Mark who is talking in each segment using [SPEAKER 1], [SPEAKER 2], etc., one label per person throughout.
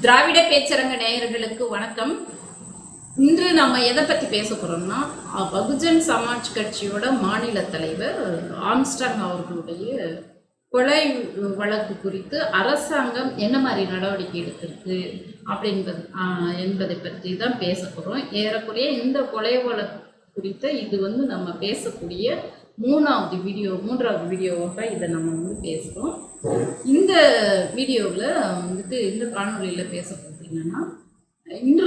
[SPEAKER 1] திராவிட பேச்சரங்க நேயர்களுக்கு வணக்கம். இன்று நம்ம எதை பற்றி பேச போகிறோம்னா, பகுஜன் சமாஜ் கட்சியோட மாநில தலைவர் ஆம்ஸ்ட்ராங் அவர்களுடைய கொலை வழக்கு குறித்து அரசாங்கம் என்ன மாதிரி நடவடிக்கை எடுத்திருக்கு என்பதை பற்றி தான் பேச போகிறோம். ஏறக்குறைய இந்த கொலை வழக்கு குறித்த இது நம்ம பேசக்கூடிய மூன்றாவது வீடியோவாக இதை நம்ம பேசுகிறோம். இந்த வீடியோவில் இந்த காணொலியில் பேச போகிறீங்கன்னா, இன்று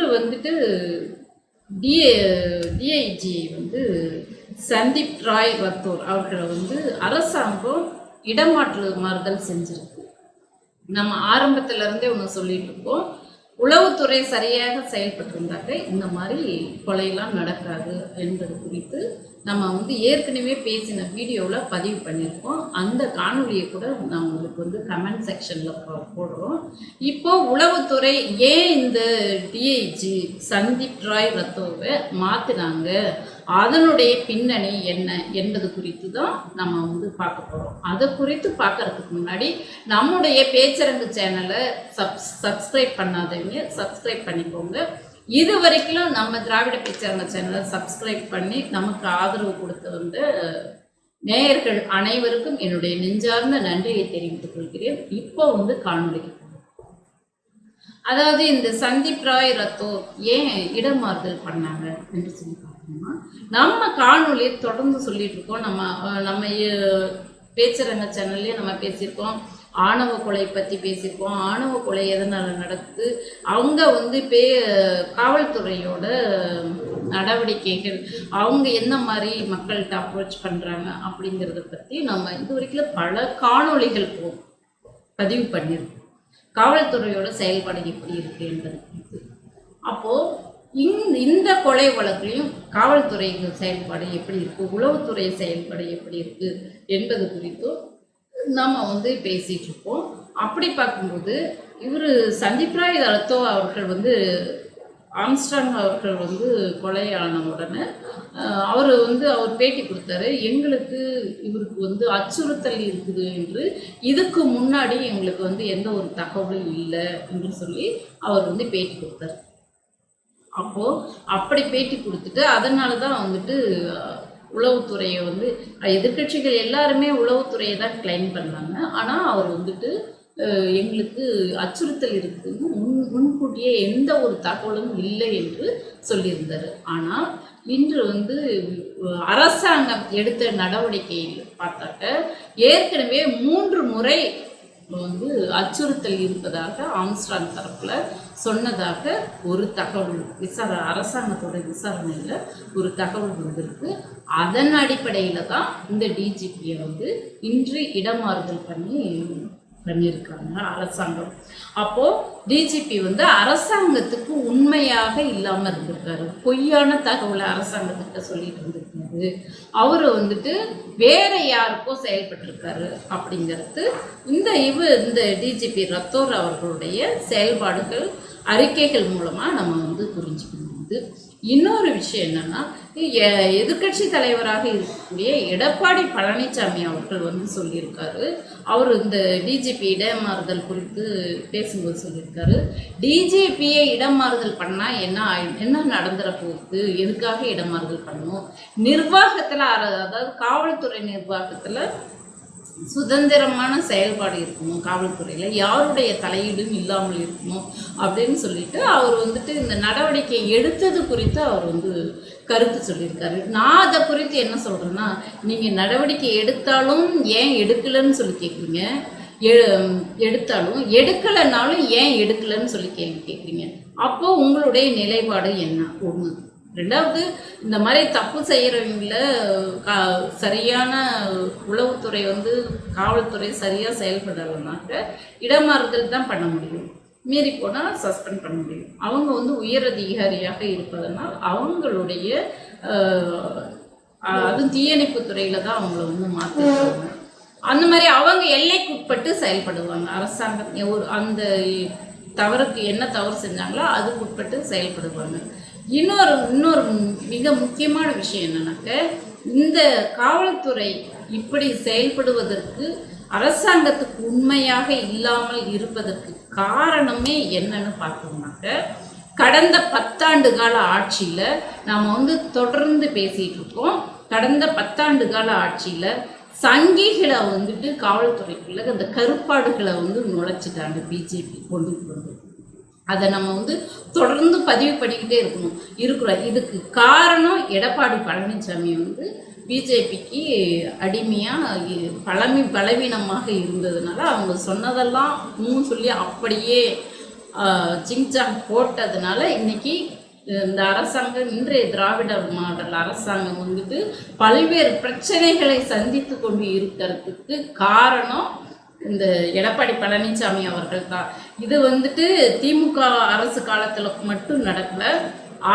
[SPEAKER 1] டிஐஜி சந்தீப் ராய் ரத்தோர் அவர்களை அரசாங்கம் இடமாறுதல் செஞ்சிருக்கு. நம்ம ஆரம்பத்திலேருந்தே ஒன்று சொல்லிட்டு இருக்கோம், உளவுத்துறை சரியாக செயல்பட்டிருந்தாக்க இந்த மாதிரி கொலையெல்லாம் நடக்காது என்பது குறித்து நம்ம ஏற்கனவே பேசின வீடியோவில் பதிவு பண்ணியிருக்கோம். அந்த காணொலியை கூட நான் உங்களுக்கு கமெண்ட் செக்ஷனில் போடுறோம். இப்போது உளவுத்துறை ஏன் இந்த டிஐஜி சந்தீப் ராய் ரத்தோவை மாற்றினாங்க, அதனுடைய பின்னணி என்ன என்பது குறித்து தான் நம்ம பார்க்க போகிறோம். அதை குறித்து பார்க்கறதுக்கு முன்னாடி நம்முடைய பேச்சரங்கு சேனலை சப்ஸ்கிரைப் பண்ணாதவங்க சப்ஸ்கிரைப் பண்ணிக்கோங்க. இது வரைக்கும் நம்ம திராவிட பேச்சரங்க சேனலை சப்ஸ்கிரைப் பண்ணி நமக்கு ஆதரவு கொடுத்து வந்த நேயர்கள் அனைவருக்கும் என்னுடைய நெஞ்சார்ந்த நன்றியை தெரிவித்துக் கொள்கிறேன். இப்போ காணொலிக்கு, அதாவது இந்த சந்தீப் ராய் ரத்தோர் ஏன் இடமாறுதல் பண்ணாங்க என்று சொல்லி பார்த்தோம்னா, நம்ம காணொலியை தொடர்ந்து சொல்லிட்டு இருக்கோம். நம்ம பேச்சரங்க சேனல்லையே நம்ம பேசியிருக்கோம். ஆணவ கொலை பற்றி பேசியிருக்கோம். ஆணவ கொலை எதனால் நடக்குது, அவங்க காவல்துறையோட நடவடிக்கைகள், அவங்க என்ன மாதிரி மக்கள்கிட்ட அப்ரோச் பண்ணுறாங்க அப்படிங்கிறத பற்றி நம்ம இது வரைக்கும் பல காணொலிகள் பதிவு பண்ணியிருக்கோம். காவல்துறையோட செயல்பாடு எப்படி இருக்கு என்பது குறித்து. அப்போது இந்த கொலை வழக்குலையும் காவல்துறை செயல்பாடு எப்படி இருக்குது, உளவுத்துறை செயல்பாடு எப்படி இருக்குது என்பது குறித்தும் நம்ம பேசிகிட்டு இருக்கோம். அப்படி பார்க்கும்போது இவர் சந்தீப் ராய் ரத்தோ அவர்கள் ஆம்ஸ்ட்ராங் அவர்கள் கொலையான உடனே அவர் பேட்டி கொடுத்தாரு. எங்களுக்கு இவருக்கு அச்சுறுத்தல் இருக்குது என்று இதுக்கு முன்னாடி எங்களுக்கு எந்த ஒரு தகவலும் இல்லை என்று சொல்லி அவர் பேட்டி கொடுத்தார். அப்போது அப்படி பேட்டி கொடுத்துட்டு அதனால தான் உளவுத்துறையை எதிர்கட்சிகள் எல்லாருமே உளவுத்துறையை தான் கிளைம் பண்ணாங்க. ஆனால் அவர் எங்களுக்கு அச்சுறுத்தல் இருக்குதுன்னு முன்கூட்டியே எந்த ஒரு தகவலும் இல்லை என்று சொல்லியிருந்தார். ஆனால் இன்று அரசாங்கம் எடுத்த நடவடிக்கையில் பார்த்தாக்க ஏற்கனவே 3 முறை அச்சுறுத்தல் இருப்பதாக ஆம்ஸ்ட்ராங் தரப்பில் சொன்னதாக ஒரு தகவல் அரசாங்கத்தோட விசாரணையில் ஒரு தகவல் வந்திருக்கு. அதன் அடிப்படையில் தான் இந்த டிஜிபியை இன்று இடமாறுதல் பண்ணியிருக்காங்க அரசாங்கம். அப்போது டிஜிபி அரசாங்கத்துக்கு உண்மையாக இல்லாமல் இருந்திருக்காரு, பொய்யான தகவலை அரசாங்கத்திட்ட சொல்லிட்டு இருந்திருக்காரு. அவர் வேற யாருக்கோ செயல்பட்டிருக்காரு அப்படிங்கிறது இந்த டிஜிபி ரத்தோர் அவர்களுடைய செயல்பாடுகள் அறிக்கைகள் மூலமாக நம்ம புரிஞ்சுக்க முடியுது. இன்னொரு விஷயம் என்னன்னா, எதிர்கட்சி தலைவராக இருக்கக்கூடிய எடப்பாடி பழனிசாமி அவர்கள் சொல்லியிருக்காரு. அவர் இந்த டிஜிபி இடமாறுதல் குறித்து பேசும்போது சொல்லியிருக்காரு, டிஜிபியை இடமாறுதல் பண்ணால் என்ன நடந்துற போகுது, எதுக்காக இடமாறுதல் பண்ணணும், நிர்வாகத்தில் அதாவது காவல்துறை நிர்வாகத்தில் சுதந்திரமான செயல்பாடு இருக்கணும், காவல்துறையில் யாருடைய தலையீடும் இல்லாமல் இருக்கணும் அப்படின்னு சொல்லிட்டு அவர் இந்த நடவடிக்கை எடுத்தது குறித்து அவர் கருத்து சொல்லியிருக்காரு. நான் அதை குறித்து என்ன சொல்கிறேன்னா, நீங்கள் நடவடிக்கை எடுத்தாலும் ஏன் எடுக்கலைன்னு சொல்லி கேட்குறீங்க, எடுத்தாலும் எடுக்கலைன்னாலும் ஏன் எடுக்கலைன்னு சொல்லி கேள்வி கேட்குறீங்க. அப்போது உங்களுடைய நிலைப்பாடு என்ன? ஒன்று. ரெண்டாவது, இந்த மாதிரி தப்பு செய்கிறவங்கள சரியான உளவுத்துறை காவல்துறை சரியாக செயல்படலைனாக்க இடமாறுதல் தான் பண்ண முடியும், மீறி போனால் சஸ்பெண்ட் பண்ண முடியும். அவங்க உயர் அதிகாரியாக இருப்பதனால் அவங்களுடைய அதுவும் தீயணைப்பு துறையில் தான் அவங்கள மாற்றிருக்காங்க. அந்த மாதிரி அவங்க எல்லைக்குட்பட்டு செயல்படுவாங்க. அரசாங்கம் அந்த தவறுக்கு என்ன தவறு செஞ்சாங்களோ அதுக்கு உட்பட்டு செயல்படுவாங்க. இன்னொரு மிக முக்கியமான விஷயம் என்னன்னாக்க, இந்த காவல்துறை இப்படி செயல்படுவதற்கு அரசாங்கத்துக்கு உண்மையாக இல்லாமல் இருப்பதற்கு காரணமே என்னன்னு பார்த்தோம்னாக்க, கடந்த 10 ஆண்டு கால ஆட்சியில் நாம் தொடர்ந்து பேசிகிட்டு இருக்கோம். கடந்த 10 ஆண்டு கால ஆட்சியில் சங்கிகளை காவல்துறைக்குள்ள அந்த கருப்பாடுகளை நுழைச்சிட்டாங்க பிஜேபி கொண்டு வந்து. அதை நம்ம தொடர்ந்து பதிவு பண்ணிக்கிட்டே இருக்கிறோம். இதுக்கு காரணம் எடப்பாடி பழனிசாமி பிஜேபிக்கு அடிமையாக பலவீனமாக இருந்ததுனால அவங்க சொன்னதெல்லாம் சொல்லி அப்படியே ஜிங்ஜாங் போட்டதுனால இன்னைக்கு இந்த அரசாங்கம், இன்றைய திராவிட மாடல் அரசாங்கம் பல்வேறு பிரச்சனைகளை சந்தித்து கொண்டு இருக்கிறதுக்கு காரணம் இந்த எடப்பாடி பழனிசாமி அவர்கள் தான். இது திமுக அரசு காலத்தில் மட்டும் நடக்கல.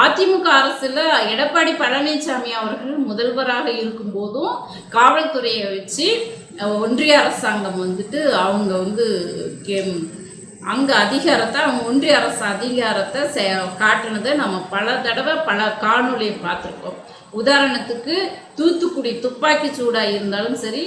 [SPEAKER 1] அதிமுக அரசுல எடப்பாடி பழனிசாமி அவர்கள் முதல்வராக இருக்கும் போதும் காவல்துறையை வச்சு ஒன்றிய அரசாங்கம் அவங்க அங்கே அதிகாரத்தை, அவங்க ஒன்றிய அரசு அதிகாரத்தை காட்டுனதை நம்ம பல தடவை பல காணொலியை பார்த்துருக்கோம். உதாரணத்துக்கு தூத்துக்குடி துப்பாக்கி சூடாக இருந்தாலும் சரி,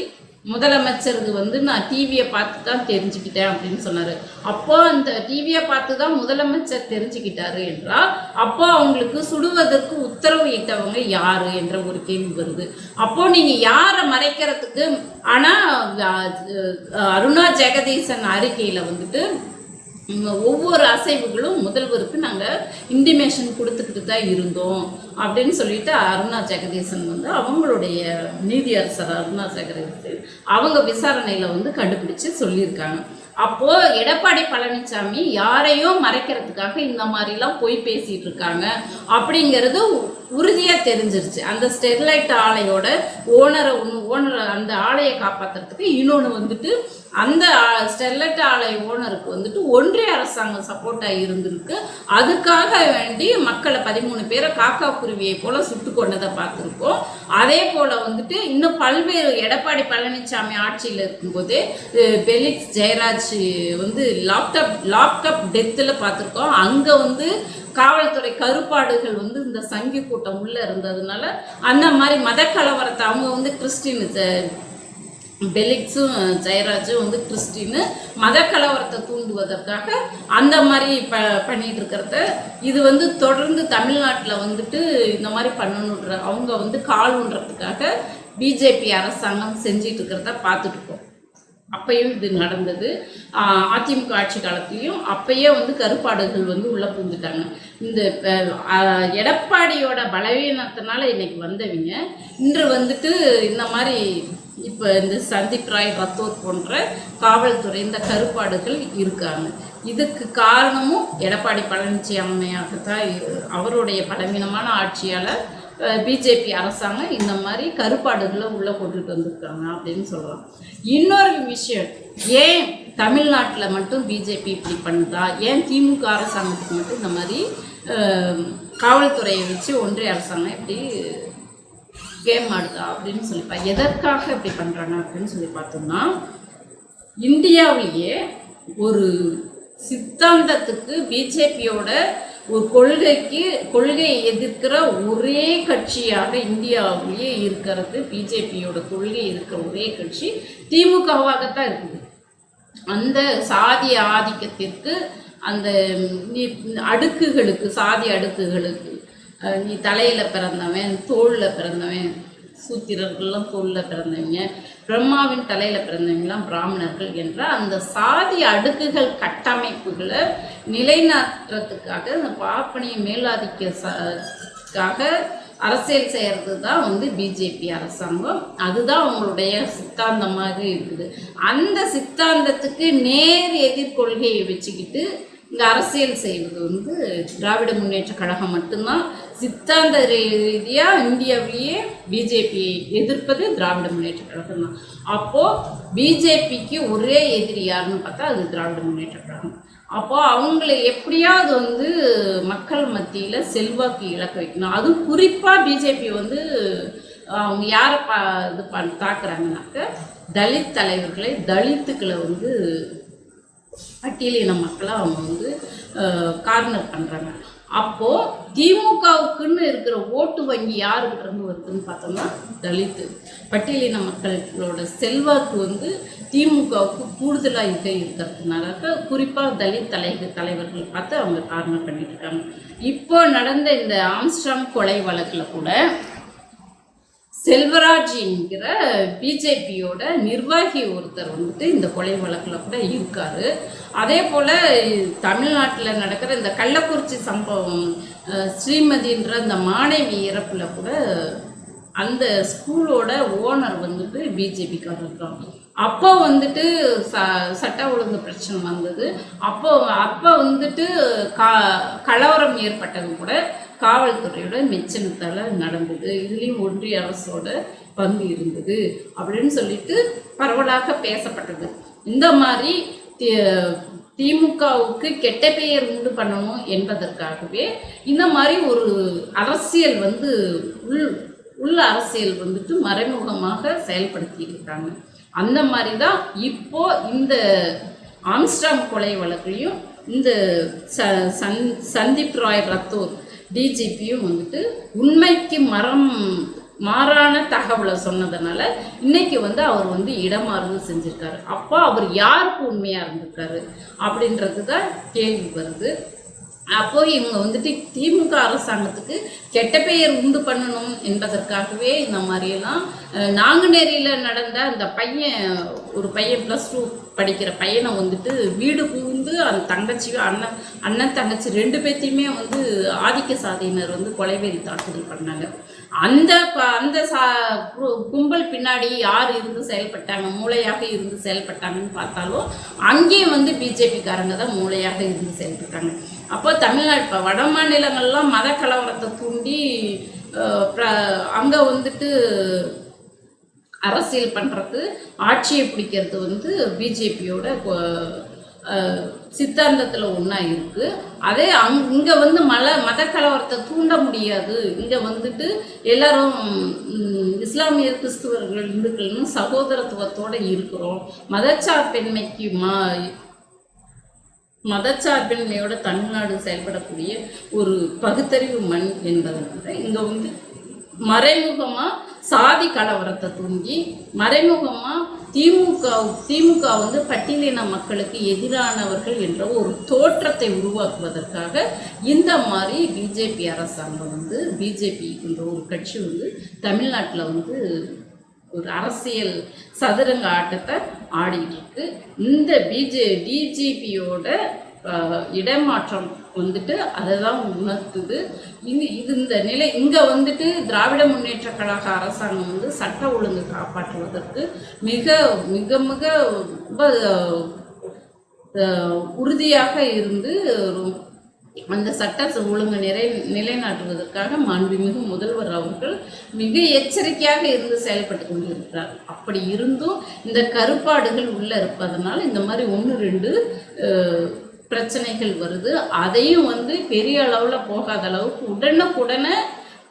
[SPEAKER 1] முதலமைச்சருக்கு நான் டிவியை பார்த்து தான் தெரிஞ்சுக்கிட்டேன் அப்படின்னு சொன்னார். அப்போ அந்த டிவியை பார்த்து தான் முதலமைச்சர் தெரிஞ்சுக்கிட்டாரு என்றால், அப்போ அவங்களுக்கு சுடுவதற்கு உத்தரவு இட்டவங்க யாரு என்ற ஒரு கேள்வி வருது. அப்போ நீங்கள் யாரை மறைக்கிறதுக்கு? ஆனால் அருணா ஜெகதீசன் அறிக்கையில் ஒவ்வொரு அசைவுகளும் முதல்வருக்கு நாங்கள் இன்டிமேஷன் கொடுத்துக்கிட்டு தான் இருந்தோம் அப்படின்னு சொல்லிட்டு அருணா ஜெகதீசன் அவங்களுடைய நீதியரசர் அருணா ஜெகதீசன் அவங்க விசாரணையில் கண்டுபிடிச்சு சொல்லியிருக்காங்க. அப்போது எடப்பாடி பழனிசாமி யாரையும் மறைக்கிறதுக்காக இந்த மாதிரிலாம் போய் பேசிகிட்டு இருக்காங்க அப்படிங்கிறது உறுதியாக தெரிஞ்சிருச்சு. அந்த ஸ்டெர்லைட் ஆலையோட ஓனரை அந்த ஆலையை காப்பாற்றுறதுக்கு இன்னொன்று அந்த ஸ்டெர்லைட் ஆலை ஓனருக்கு ஒன்றிய அரசாங்கம் சப்போர்ட்டாக இருந்திருக்கு. அதுக்காக வேண்டி மக்களை 13 பேரை காக்கா குருவியை போல சுட்டு கொண்டதை பார்த்துருக்கோம். அதே போல் இன்னும் பல்வேறு எடப்பாடி பழனிசாமி ஆட்சியில் இருக்கும்போதே பெலிக்ஸ் ஜெயராஜ் லாக்அப் டெத்தில் பார்த்துருக்கோம். அங்கே காவல்துறை கருப்பாடுகள் இந்த சங்கி கூட்டம் உள்ளே இருந்ததுனால அந்த மாதிரி மத கலவரத்தை அவங்க கிறிஸ்டின் பெலிக்ஸும் ஜெயராஜும் கிறிஸ்டின்னு மத கலவரத்தை தூண்டுவதற்காக அந்த மாதிரி பண்ணிட்டு இருக்கிறத இது தொடர்ந்து தமிழ்நாட்டில் இந்த மாதிரி பண்ணணுன்ற அவங்க கால் ஊன்றதுக்காக பிஜேபி அரசாங்கம் செஞ்சிட்டு இருக்கிறத பார்த்துட்டு இருக்கோம். அப்பையும் இது நடந்தது. அதிமுக ஆட்சி காலத்துலேயும் அப்பயே கருப்பாடுகள் உள்ளே புகுந்துட்டாங்க. இந்த எடப்பாடியோட பலவீனத்தினால இன்னைக்கு வந்தவங்க இன்று இந்த மாதிரி இப்போ இந்த சந்தீப் ராய் ரத்தோர் போன்ற காவல்துறை இந்த கருப்பாடுகள் இருக்காங்க. இதுக்கு காரணமும் எடப்பாடி பழனிசாமியாகத்தான். அவருடைய பலவீனமான ஆட்சியால் பிஜேபி அரசாங்கம் இந்த மாதிரி கருப்பாடுகளை உள்ளே போட்டுட்டு வந்திருக்காங்க அப்படின்னு சொல்லலாம். இன்னொரு விஷயம், ஏன் தமிழ்நாட்டில் மட்டும் பிஜேபி இப்படி பண்ணுதா, ஏன் திமுக அரசாங்கத்துக்கு மட்டும் இந்த மாதிரி காவல்துறையை வச்சு ஒன்றிய அரசாங்கம் இப்படி கேம் ஆடுதா அப்படின்னு சொல்லிப்பா, எதற்காக இப்படி பண்ணுறாங்க அப்படின்னு சொல்லி பார்த்தோம்னா, இந்தியாவிலேயே ஒரு சித்தாந்தத்துக்கு பிஜேபியோட ஒரு கொள்கையை எதிர்க்கிற ஒரே கட்சியாக இந்தியாவிலேயே இருக்கிறது பிஜேபியோட கொள்கை இருக்கிற ஒரே கட்சி திமுகவாகத்தான் இருக்குது. அந்த சாதி ஆதிக்கத்திற்கு, அந்த அடுக்குகளுக்கு, சாதி அடுக்குகளுக்கு, நீ தலையில் பிறந்தவன், தோளில் பிறந்தவன், சூத்திரர்கள்லாம் தோளில் பிறந்தவங்க, பிரம்மாவின் தலையில் பிறந்தவங்களாம் பிராமணர்கள் என்ற அந்த சாதி அடுக்குகள் கட்டமைப்புகளை நிலைநாட்டுறதுக்காக இந்த பார்ப்பனிய மேலாதிக்காக அரசியல் செய்கிறது தான் பிஜேபி அரசாங்கம். அதுதான் அவங்களுடைய சித்தாந்தமாக இருக்குது. அந்த சித்தாந்தத்துக்கு நேர் எதிர்கொள்கையை வச்சுக்கிட்டு இங்கே அரசியல் செய்வது திராவிட முன்னேற்ற கழகம் மட்டும்தான். சித்தாந்த ரீதியாக இந்தியாவிலேயே பிஜேபியை எதிர்ப்பது திராவிட முன்னேற்ற கழகம் தான். அப்போது பிஜேபிக்கு ஒரே எதிரி யாருன்னு பார்த்தா அது திராவிட முன்னேற்ற கழகம். அப்போது அவங்களை எப்படியாவது மக்கள் மத்தியில் செல்வாக்கு இழக்க வைக்கணும். அதுவும் குறிப்பாக பிஜேபி அவங்க யாரை தாக்குறாங்கனாக்க தலித் தலைவர்களை, தலித்துக்களை பட்டியலின மக்களை அவங்க கார்னர் பண்ணுறாங்க. அப்போ திமுகவுக்குன்னு இருக்கிற ஓட்டு வங்கி யாருக்கிட்ட இருந்து வருதுன்னு பார்த்தோம்னா தலித்து பட்டியலின மக்களோட செல்வாக்கு வந்து திமுகவுக்கு கூடுதலாக இருக்கிறதுனால குறிப்பாக தலித் தலைவர்கள் பார்த்து அவங்க காரணம் பண்ணிட்டு இருக்காங்க. இப்போ நடந்த இந்த ஆம்ஸ்ட்ராங் கொலை வழக்கில் கூட செல்வராஜ் என்கிற பிஜேபியோட நிர்வாகி ஒருத்தர் வந்துட்டு இந்த கொலை வழக்கில் கூட இருக்காரு. அதே போல் தமிழ்நாட்டில் நடக்கிற இந்த கள்ளக்குறிச்சி சம்பவம் ஸ்ரீமதின்ற இந்த மாணவி இறப்பில் கூட அந்த ஸ்கூலோட ஓனர் வந்துட்டு பிஜேபிக்காரர் இருக்காங்க. அப்போ வந்துட்டு சட்ட ஒழுங்கு பிரச்சனை வந்தது. அப்போ வந்துட்டு கலவரம் ஏற்பட்டது கூட காவல்துறையோட மெச்சனத்தால் நடந்தது. இதுலேயும் ஒன்றிய அரசோட பங்கு இருந்தது அப்படின்னு சொல்லிட்டு பரவலாக பேசப்பட்டது. இந்த மாதிரி திமுகவுக்கு கெட்ட பெயர் உண்டு பண்ணணும் என்பதற்காகவே இந்த மாதிரி ஒரு அரசியல் வந்து உள்ள அரசியல் வந்துட்டு மறைமுகமாக செயல்படுத்திட்டு இருக்காங்க. அந்த மாதிரி தான் இப்போ இந்த ஆம்ஸ்ட்ராங் கொலை வழக்கையும் இந்த சந்தீப் ராய் ரத்தோர் டிஜிபியும் வந்துட்டு உண்மைக்கு மாறான தகவலை சொன்னதுனால இன்னைக்கு வந்து அவர் வந்து இடமாறுதல் செஞ்சிருக்காரு. அப்போ அவர் யாருக்கு உண்மையா இருந்திருக்காரு அப்படின்றது தான் கேள்வி வருது. அப்போ இவங்க வந்துட்டு திமுக அரசாங்கத்துக்கு கெட்ட பெயர் உண்டு பண்ணணும் என்பதற்காகவே இந்த மாதிரியெல்லாம் நாங்குநேரியில் நடந்த அந்த ஒரு பையன் +2 படிக்கிற பையனை வந்துட்டு வீடு புகுந்து அந்த தங்கச்சியும் அண்ணன் தங்கச்சி 2 பேர்த்தையுமே வந்து ஆதிக்க சாதியினர் வந்து கொலைவெறி தாக்குதல் பண்ணாங்க. அந்த கும்பல் பின்னாடி யார் இருந்து செயல்பட்டாங்க, மூளையாக இருந்து செயல்பட்டாங்கன்னு பார்த்தாலும் அங்கேயும் வந்து பிஜேபிக்காரங்க தான் மூளையாக இருந்து செயல்பட்டாங்க. அப்போ தமிழ்நாடு வட மாநிலங்கள்லாம் மத கலவரத்தை தூண்டி அங்கே வந்துட்டு அரசியல் பண்ணுறது, ஆட்சியை பிடிக்கிறது வந்து பிஜேபியோட சித்தாந்தத்தில் ஒன்றா இருக்குது. அதே இங்கே வந்து மத கலவரத்தை தூண்ட முடியாது. இங்கே வந்துட்டு எல்லாரும் இஸ்லாமியர், கிறிஸ்துவர்கள், இந்துக்கள்னு சகோதரத்துவத்தோடு இருக்கிறோம். மதச்சார்பின்மையோட தமிழ்நாடு செயல்படக்கூடிய ஒரு பகுத்தறிவு மண் என்பதனால இங்கே வந்து மறைமுகமாக சாதி கலவரத்தை தூண்டி மறைமுகமாக திமுக வந்து பட்டியலின மக்களுக்கு எதிரானவர்கள் என்ற ஒரு தோற்றத்தை உருவாக்குவதற்காக இந்த மாதிரி பிஜேபி அரசாங்கம் வந்து பிஜேபி என்ற ஒரு கட்சி வந்து தமிழ்நாட்டில் வந்து ஒரு அரசியல் சதுரங்க ஆட்டத்தை ஆடிட்டு இருக்கு. இந்த டிஜிபியோட இடமாற்றம் வந்துட்டு அதை தான் உணர்த்துது. இந்த நிலை இங்கே வந்துட்டு திராவிட முன்னேற்ற கழக அரசாங்கம் வந்து சட்ட ஒழுங்கு காப்பாற்றுவதற்கு மிக மிக மிக ரொம்ப உறுதியாக இருந்து அந்த சட்ட ஒழுங்கு நிலைநாட்டுவதற்காக மாண்புமிகு முதல்வர் அவர்கள் மிக எச்சரிக்கையாக இருந்து செயல்பட்டு கொண்டிருக்கிறார். அப்படி இருந்தும் இந்த கருப்பாடுகள் உள்ளே இருப்பதனால இந்த மாதிரி 1-2 பிரச்சனைகள் வருது. அதையும் வந்து பெரிய அளவில் போகாத அளவுக்கு உடனுக்குடனே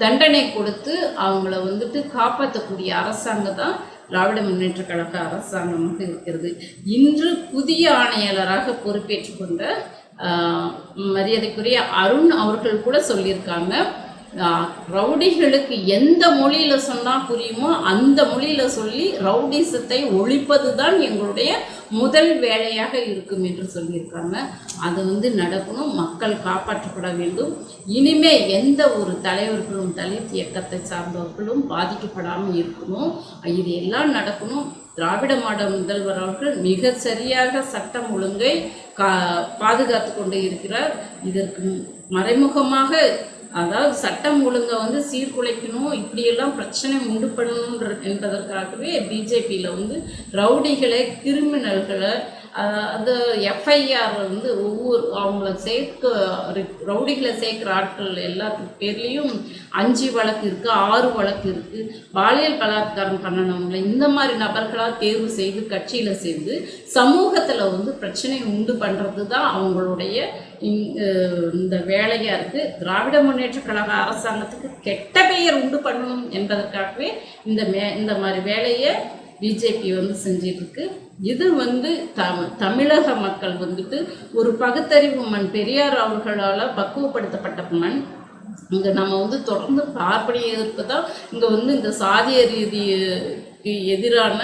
[SPEAKER 1] தண்டனை கொடுத்து அவங்கள வந்துட்டு காப்பாற்றக்கூடிய அரசாங்கம் தான் திராவிட முன்னேற்ற கழக அரசாங்கமாக இருக்கிறது. இன்று புதிய ஆணையாளராக பொறுப்பேற்று கொண்ட மரியாதைக்குரிய அருண் அவர்கள் கூட சொல்லியிருக்காங்க, ரவுடிகளுக்கு எந்த மொழியில் சொன்னால் புரியுமோ அந்த மொழியில் சொல்லி ரவுடிசத்தை ஒழிப்பது தான் எங்களுடைய முதல் வேலையாக இருக்கும் என்று சொல்லியிருக்காங்க. அது வந்து நடக்கணும், மக்கள் காப்பாற்றப்பட வேண்டும். இனிமே எந்த ஒரு தலைவர்களும் தலித் இயக்கத்தை சார்ந்தவர்களும் பாதிக்கப்படாமல் இருக்கணும். இது எல்லாம் நடக்கணும். திராவிட மாடல் முதல்வர் அவர்கள் மிக சரியாக சட்டம் ஒழுங்கை பாதுகாத்து கொண்டு இருக்கிறார். இதற்கு மறைமுகமாக அதாவது சட்டம் ஒழுங்கை வந்து சீர்குலைக்கணும், இப்படியெல்லாம் பிரச்சனை உண்டு பண்ணணும் என்பதற்காகவே பிஜேபியில் வந்து ரவுடிகளை, கிரிமினல்களை, அந்த எஃப்ஐஆர் வந்து அவங்கள ரவுடிகளை சேர்க்குற ஆட்கள் எல்லாத்துக்கு பேர்லேயும் 5 வழக்கு இருக்குது, 6 வழக்கு இருக்குது. பாலியல் பலாத்காரம் பண்ணனவங்களை இந்த மாதிரி நபர்களாக தேர்வு செய்து கட்சியில் சேர்ந்து சமூகத்தில் வந்து பிரச்சனை உண்டு பண்ணுறது தான் அவங்களுடைய இந்த வேலையாக இருக்குது. திராவிட முன்னேற்ற கழக அரசாங்கத்துக்கு கெட்ட பெயர் உண்டு பண்ணணும் என்பதற்காகவே இந்த மாதிரி வேலையை பிஜேபி வந்து செஞ்சிட்ருக்கு. இது வந்து தமிழக மக்கள் வந்துட்டு ஒரு பகுத்தறிவு மண், பெரியார் அவர்களால் பக்குவப்படுத்தப்பட்ட மண். இங்கே நம்ம வந்து தொடர்ந்து பார்ப்பனிய எதிர்ப்பு தான் இங்கே வந்து இந்த சாதிய ரீதிக்கு எதிரான,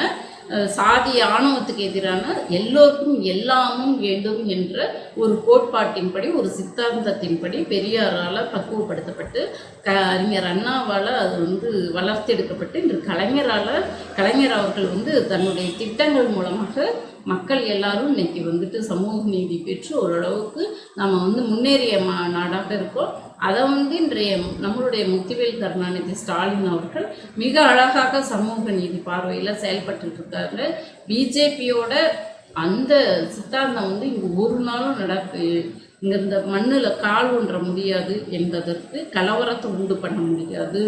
[SPEAKER 1] சாதி ஆணவத்துக்கு எதிரான, எல்லோருக்கும் எல்லாமும் வேண்டும் என்ற ஒரு கோட்பாட்டின்படி, ஒரு சித்தாந்தத்தின்படி பெரியாரால் பக்குவப்படுத்தப்பட்டு அறிஞர் அண்ணாவால் அது வந்து வளர்த்தெடுக்கப்பட்டு இன்று கலைஞர் அவர்கள் வந்து தன்னுடைய திட்டங்கள் மூலமாக மக்கள் எல்லாரும் இன்னைக்கு வந்துட்டு சமூக நீதி பெற்று ஓரளவுக்கு நம்ம வந்து முன்னேறிய நாடாக இருக்கோம். அதை வந்து இன்றைய நம்மளுடைய முத்துவேல் கருணாநிதி ஸ்டாலின் அவர்கள் மிக அழகாக சமூக நீதி பார்வையில் செயல்பட்டு இருக்காங்க. பிஜேபியோட அந்த சித்தாந்தம் வந்து இங்கே ஒரு நாளும் இங்கே இந்த மண்ணில் கால் ஊன்ற முடியாது என்பதற்கு, கலவரத்தை உண்டு பண்ண முடியாது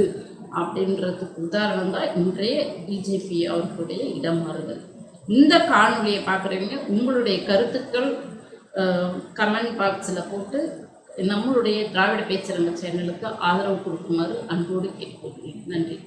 [SPEAKER 1] அப்படின்றதுக்கு உதாரணம் தான் இன்றைய பிஜேபி அவர்களுடைய இடமாறுதல். இந்த காணொலியை பார்க்குறவங்க உங்களுடைய கருத்துக்கள் கமெண்ட் பாக்ஸில் போட்டு நம்மளுடைய திராவிட பேச்சரங்க சேனலுக்கு ஆதரவு கொடுக்குமாறு அன்போடு கேட்டுக்கொள்கிறேன். நன்றி.